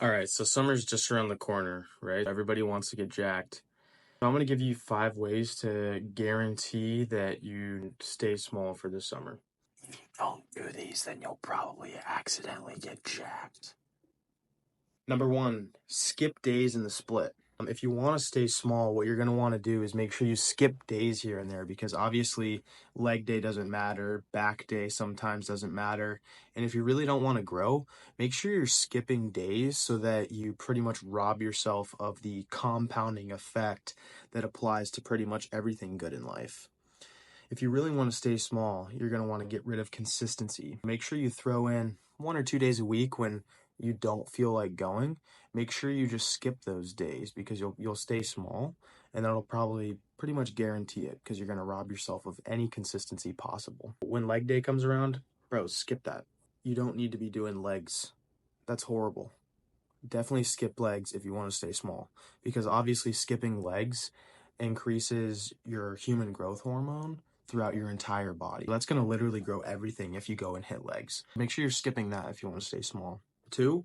All right, so summer's just around the corner, right? Everybody wants to get jacked. So I'm going to give you 5 ways to guarantee that you stay small for this summer. If you don't do these, then you'll probably accidentally get jacked. Number one, skip days in the split. If you want to stay small, what you're going to want to do is make sure you skip days here and there because obviously leg day doesn't matter, back day sometimes doesn't matter. And if you really don't want to grow, make sure you're skipping days so that you pretty much rob yourself of the compounding effect that applies to pretty much everything good in life. If you really want to stay small, you're going to want to get rid of consistency. Make sure you throw in 1 or 2 days a week when you don't feel like going. Make sure you just skip those days because you'll stay small, and that'll probably pretty much guarantee it because you're going to rob yourself of any consistency possible. When leg day comes around, bro, skip that. You don't need to be doing legs. That's horrible. Definitely skip legs if you want to stay small because obviously skipping legs increases your human growth hormone throughout your entire body. That's going to literally grow everything if you go and hit legs. Make sure you're skipping that if you want to stay small. 2,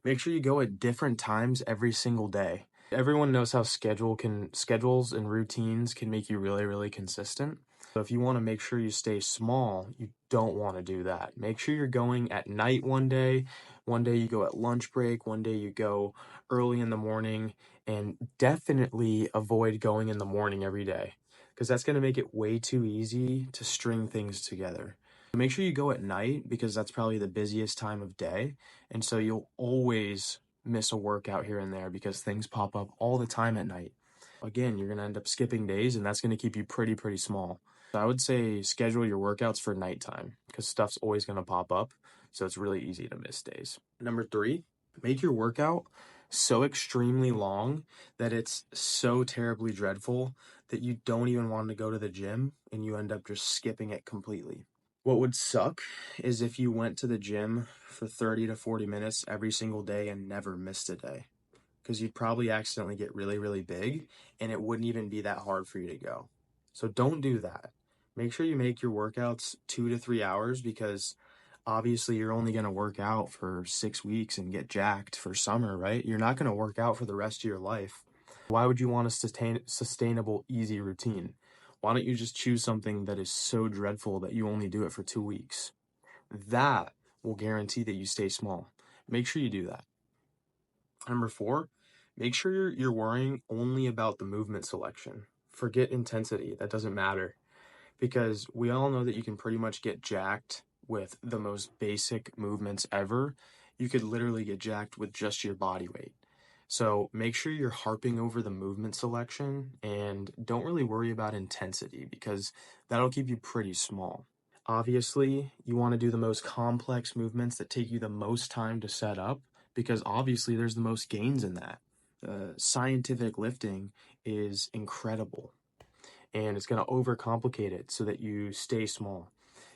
make sure you go at different times every single day. Everyone knows how schedules and routines can make you really, really consistent. So if you want to make sure you stay small, you don't want to do that. Make sure you're going at night one day you go at lunch break, one day you go early in the morning, and definitely avoid going in the morning every day because that's going to make it way too easy to string things together. Make sure you go at night because that's probably the busiest time of day, and so you'll always miss a workout here and there because things pop up all the time at night. Again, you're going to end up skipping days, and that's going to keep you pretty small. So I would say schedule your workouts for nighttime because stuff's always going to pop up, so it's really easy to miss days. Number 3, make your workout so extremely long that it's so terribly dreadful that you don't even want to go to the gym and you end up just skipping it completely. What would suck is if you went to the gym for 30 to 40 minutes every single day and never missed a day because you'd probably accidentally get really big and it wouldn't even be that hard for you to go. So don't do that. Make sure you make your workouts 2 to 3 hours because obviously you're only going to work out for 6 weeks and get jacked for summer, right? You're not going to work out for the rest of your life. Why would you want a sustainable, easy routine? Why don't you just choose something that is so dreadful that you only do it for 2 weeks? That will guarantee that you stay small. Make sure you do that. Number 4, make sure you're worrying only about the movement selection. Forget intensity. That doesn't matter because we all know that you can pretty much get jacked with the most basic movements ever. You could literally get jacked with just your body weight. So make sure you're harping over the movement selection and don't really worry about intensity because that'll keep you pretty small. Obviously, you want to do the most complex movements that take you the most time to set up because obviously there's the most gains in that. Scientific lifting is incredible and it's going to overcomplicate it so that you stay small.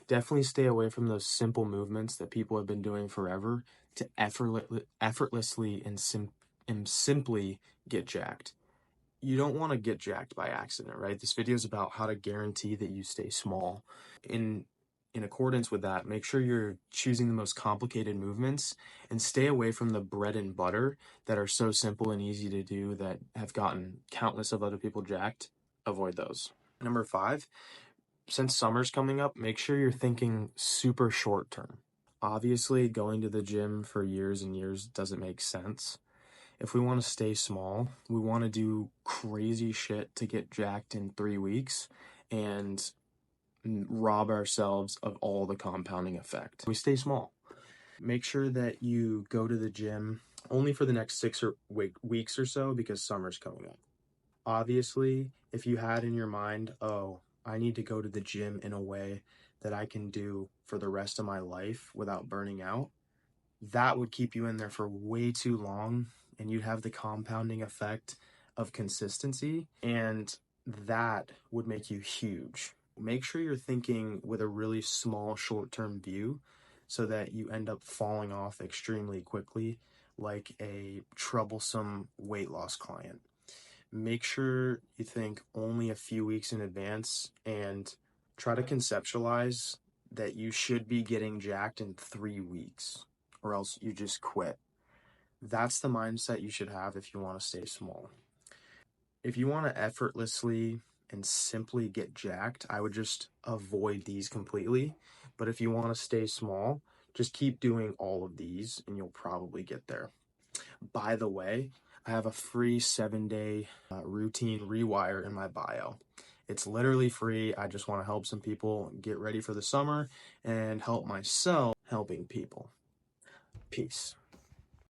Definitely stay away from those simple movements that people have been doing forever to effortlessly and simply get jacked. You don't want to get jacked by accident, right? This video is about how to guarantee that you stay small. In accordance with that, make sure you're choosing the most complicated movements and stay away from the bread and butter that are so simple and easy to do that have gotten countless of other people jacked. Avoid those. Number 5, since summer's coming up, make sure you're thinking super short term. Obviously, going to the gym for years and years doesn't make sense. If we want to stay small, we want to do crazy shit to get jacked in 3 weeks and rob ourselves of all the compounding effect. We stay small. Make sure that you go to the gym only for the next 6 weeks or so because summer's coming up. Obviously, if you had in your mind, oh, I need to go to the gym in a way that I can do for the rest of my life without burning out, that would keep you in there for way too long and you'd have the compounding effect of consistency and that would make you huge. Make sure you're thinking with a really small short-term view so that you end up falling off extremely quickly like a troublesome weight loss client. Make sure you think only a few weeks in advance and try to conceptualize that you should be getting jacked in 3 weeks or else you just quit. That's the mindset you should have if you want to stay small. If you want to effortlessly and simply get jacked, I would just avoid these completely. But if you want to stay small, just keep doing all of these and you'll probably get there. By the way, I have a free 7-day routine rewire in my bio. It's literally free. I just want to help some people get ready for the summer and help myself helping people. Peace.